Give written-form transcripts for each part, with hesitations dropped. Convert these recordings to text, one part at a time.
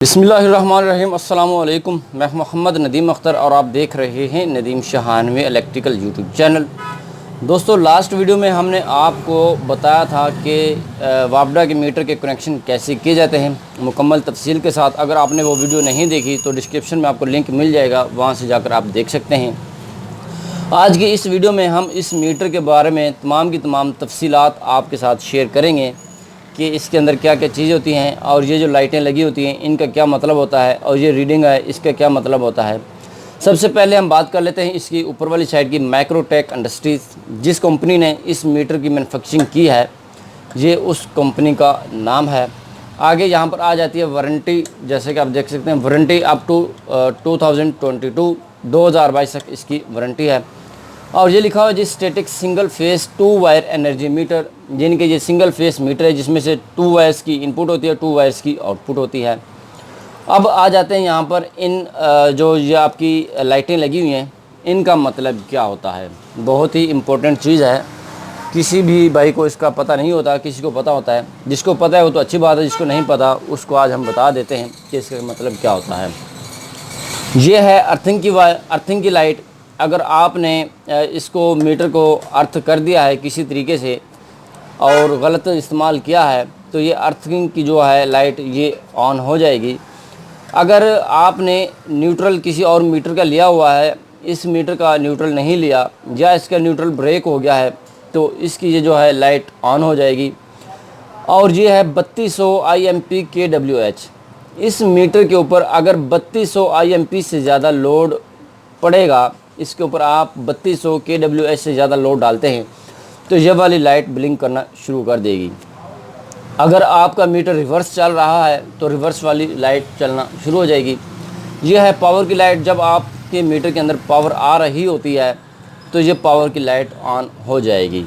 बिस्मिल्लाहिर्रहमानिर्रहीम अस्सलामु अलैकुम। मैं मोहम्मद नदीम अख्तर और आप देख रहे हैं नदीम शहानवी इलेक्ट्रिकल यूट्यूब चैनल। दोस्तों, लास्ट वीडियो में हमने आपको बताया था कि वापडा के मीटर के कनेक्शन कैसे किए जाते हैं मुकम्मल तफसील के साथ। अगर आपने वो वीडियो नहीं देखी तो डिस्क्रिप्शन में आपको लिंक मिल जाएगा, वहाँ से जाकर आप देख सकते हैं। आज की इस वीडियो में हम इस मीटर के बारे में तमाम की तमाम तफसीलात आपके साथ शेयर करेंगे कि इसके अंदर क्या क्या चीज़ें होती हैं और ये जो लाइटें लगी होती हैं इनका क्या मतलब होता है और ये रीडिंग है इसका क्या मतलब होता है। सबसे पहले हम बात कर लेते हैं इसकी ऊपर वाली साइड की, माइक्रोटेक इंडस्ट्रीज़ जिस कंपनी ने इस मीटर की मैन्युफैक्चरिंग की है ये उस कंपनी का नाम है। आगे यहाँ पर आ जाती है वारंटी, जैसे कि आप देख सकते हैं वारंटी अप टू 2022 तक इसकी वारंटी है। और ये लिखा हुआ है जी static single phase 2 wire energy meter, यानी कि ये सिंगल फेस मीटर है जिसमें से 2 वायर्स की इनपुट होती है, 2 वायर्स की आउटपुट होती है। अब आ जाते हैं यहाँ पर इन जो ये आपकी लाइटें लगी हुई हैं इनका मतलब क्या होता है। बहुत ही इम्पोर्टेंट चीज़ है, किसी भी भाई को इसका पता नहीं होता, किसी को पता होता है। जिसको पता है वो तो अच्छी बात है, जिसको नहीं पता उसको आज हम बता देते हैं कि इसका मतलब क्या होता है। ये है अर्थिंग की लाइट। अगर आपने इसको मीटर को अर्थ कर दिया है किसी तरीके से और गलत इस्तेमाल किया है तो ये अर्थिंग की जो है लाइट ये ऑन हो जाएगी। अगर आपने न्यूट्रल किसी और मीटर का लिया हुआ है, इस मीटर का न्यूट्रल नहीं लिया या इसका न्यूट्रल ब्रेक हो गया है तो इसकी ये जो है लाइट ऑन हो जाएगी। और ये है 3200 IMP kWh। इस मीटर के ऊपर अगर 3200 IMP से ज़्यादा लोड पड़ेगा, इसके ऊपर आप 3200 kWh से ज़्यादा लोड डालते हैं तो ये वाली लाइट ब्लिंक करना शुरू कर देगी। अगर आपका मीटर रिवर्स चल रहा है तो रिवर्स वाली लाइट चलना शुरू हो जाएगी। यह है पावर की लाइट। जब आपके मीटर के अंदर पावर आ रही होती है तो ये पावर की लाइट ऑन हो जाएगी।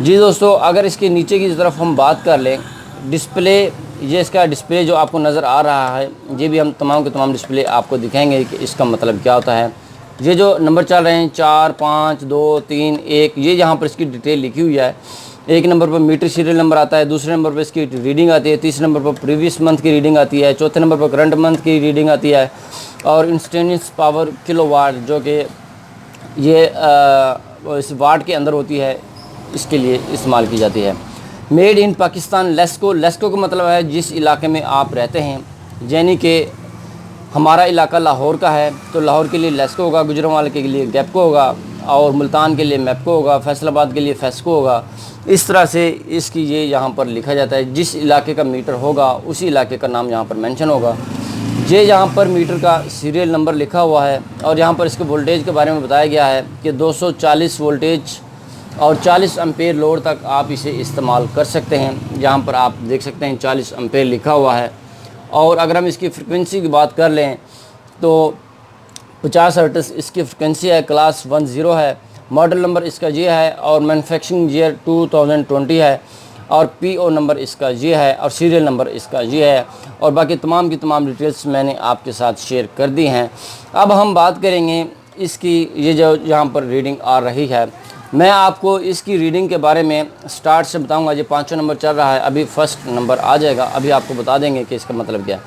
जी दोस्तों, अगर इसके नीचे की तरफ हम बात कर लें, डिस्प्ले, ये इसका डिस्प्ले जो आपको नज़र आ रहा है ये भी हम तमाम के तमाम डिस्प्ले आपको दिखाएंगे कि इसका मतलब क्या होता है। ये जो नंबर चल रहे हैं 4 5 2 3 1, ये यहाँ पर इसकी डिटेल लिखी हुई है। एक नंबर पर मीटर सीरियल नंबर आता है, दूसरे नंबर पर इसकी रीडिंग आती है, तीसरे नंबर पर प्रीवियस मंथ की रीडिंग आती है, चौथे नंबर पर करंट मंथ की रीडिंग आती है और इंस्टेंटेनियस पावर किलोवाट जो कि ये इस वाट के अंदर होती है, इसके लिए इस्तेमाल की जाती है। Made in Pakistan LESCO. लेस्को का मतलब है जिस इलाके में आप रहते हैं, यानी कि हमारा इलाका लाहौर का है तो लाहौर के लिए लेस्को होगा, गुजरांवाले के लिए गैपको होगा और मुल्तान के लिए मैपको होगा, फैसलाबाद के लिए फेस्को होगा। इस तरह से इसकी ये यहाँ पर लिखा जाता है। जिस इलाके का मीटर होगा उसी इलाके का नाम यहाँ पर मेंशन होगा। ये यहाँ पर मीटर का सीरियल नंबर लिखा हुआ है और यहाँ पर इसके वोल्टेज के बारे में बताया गया है कि 240 वोल्टेज और 40 एम्पेयर लोड तक आप इसे इस्तेमाल कर सकते हैं। यहाँ पर आप देख सकते हैं 40 एम्पेयर लिखा हुआ है। और अगर हम इसकी फ्रिक्वेंसी की बात कर लें तो 50 हर्ट्ज़ इसकी फ्रिक्वेंसी है, क्लास 10 है, मॉडल नंबर इसका ये है और मैन्युफैक्चरिंग ईयर 2020 है और PO नंबर इसका ये है और सीरियल नंबर इसका ये है और बाकी तमाम की तमाम डिटेल्स मैंने आपके साथ शेयर कर दी हैं। अब हम बात करेंगे इसकी ये जो यहाँ पर रीडिंग आ रही है। मैं आपको इसकी रीडिंग के बारे में स्टार्ट से बताऊंगा। ये 5वां नंबर चल रहा है, अभी फर्स्ट नंबर आ जाएगा, अभी आपको बता देंगे कि इसका मतलब क्या है।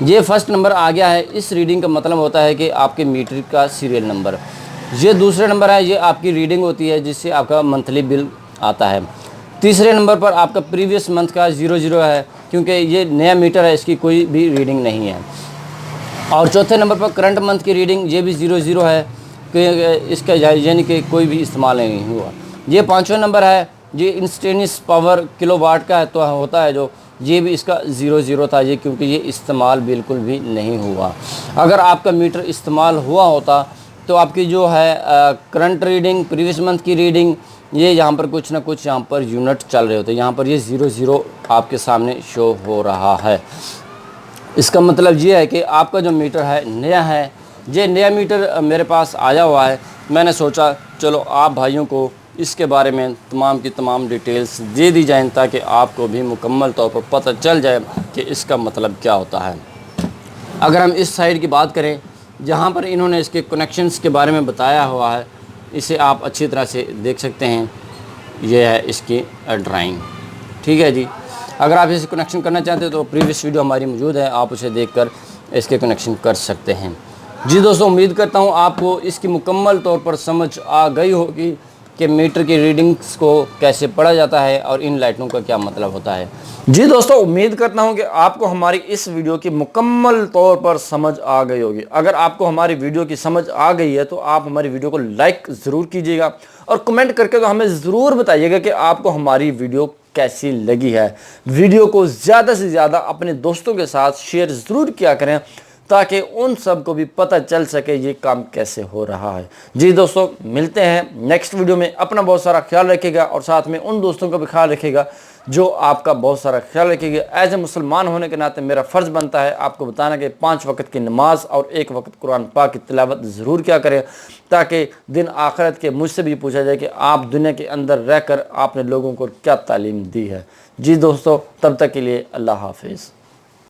ये फर्स्ट नंबर आ गया है, इस रीडिंग का मतलब होता है कि आपके मीटर का सीरियल नंबर। ये दूसरे नंबर है, ये आपकी रीडिंग होती है जिससे आपका मंथली बिल आता है। तीसरे नंबर पर आपका प्रीवियस मंथ का 00 है क्योंकि ये नया मीटर है, इसकी कोई भी रीडिंग नहीं है। और चौथे नंबर पर करंट मंथ की रीडिंग, ये भी 00 है कि इसका यानी कि कोई भी इस्तेमाल नहीं हुआ। ये 5वां नंबर है, ये इंस्टेंटेनियस पावर किलोवाट का है तो होता है जो, ये भी इसका 00 था ये क्योंकि ये इस्तेमाल बिल्कुल भी नहीं हुआ। अगर आपका मीटर इस्तेमाल हुआ होता तो आपकी जो है करंट रीडिंग, प्रीवियस मंथ की रीडिंग, ये यहाँ पर कुछ ना कुछ यहाँ पर यूनिट चल रहे होते हैं। यहाँ पर ये 00 आपके सामने शो हो रहा है। इसका मतलब ये है कि आपका जो मीटर है नया है। ये नया मीटर मेरे पास आया हुआ है, मैंने सोचा चलो आप भाइयों को इसके बारे में तमाम की तमाम डिटेल्स दे दी जाएँ ताकि आपको भी मुकम्मल तौर पर पता चल जाए कि इसका मतलब क्या होता है। अगर हम इस साइड की बात करें जहाँ पर इन्होंने इसके कनेक्शंस के बारे में बताया हुआ है, इसे आप अच्छी तरह से देख सकते हैं। ये है इसकी ड्राइंग, ठीक है जी। अगर आप इसे कनेक्शन करना चाहते हो तो प्रीवियस वीडियो हमारी मौजूद है, आप उसे देखकर इसके कनेक्शन कर सकते हैं। जी दोस्तों, उम्मीद करता हूँ आपको इसकी मुकम्मल तौर पर समझ आ गई होगी कि मीटर की रीडिंग्स को कैसे पढ़ा जाता है और इन लाइटों का क्या मतलब होता है। जी दोस्तों, उम्मीद करता हूं कि आपको हमारी इस वीडियो की मुकम्मल तौर पर समझ आ गई होगी। अगर आपको हमारी वीडियो की समझ आ गई है तो आप हमारी वीडियो को लाइक ज़रूर कीजिएगा और कमेंट करके तो हमें ज़रूर बताइएगा कि आपको हमारी वीडियो कैसी लगी है। वीडियो को ज़्यादा से ज़्यादा अपने दोस्तों के साथ शेयर ज़रूर किया करें ताकि उन सब को भी पता चल सके ये काम कैसे हो रहा है। जी दोस्तों, मिलते हैं नेक्स्ट वीडियो में। अपना बहुत सारा ख्याल रखिएगा और साथ में उन दोस्तों का भी ख्याल रखिएगा जो आपका बहुत सारा ख्याल रखेंगे। एज ए मुसलमान होने के नाते मेरा फ़र्ज़ बनता है आपको बताना कि 5 वक्त की नमाज और 1 वक्त कुरान पाक की तिलावत ज़रूर क्या करें, ताकि दिन आखिरत के मुझसे भी पूछा जाए कि आप दुनिया के अंदर रहकर आपने लोगों को क्या तालीम दी है। जी दोस्तों, तब तक के लिए अल्लाह हाफिज़।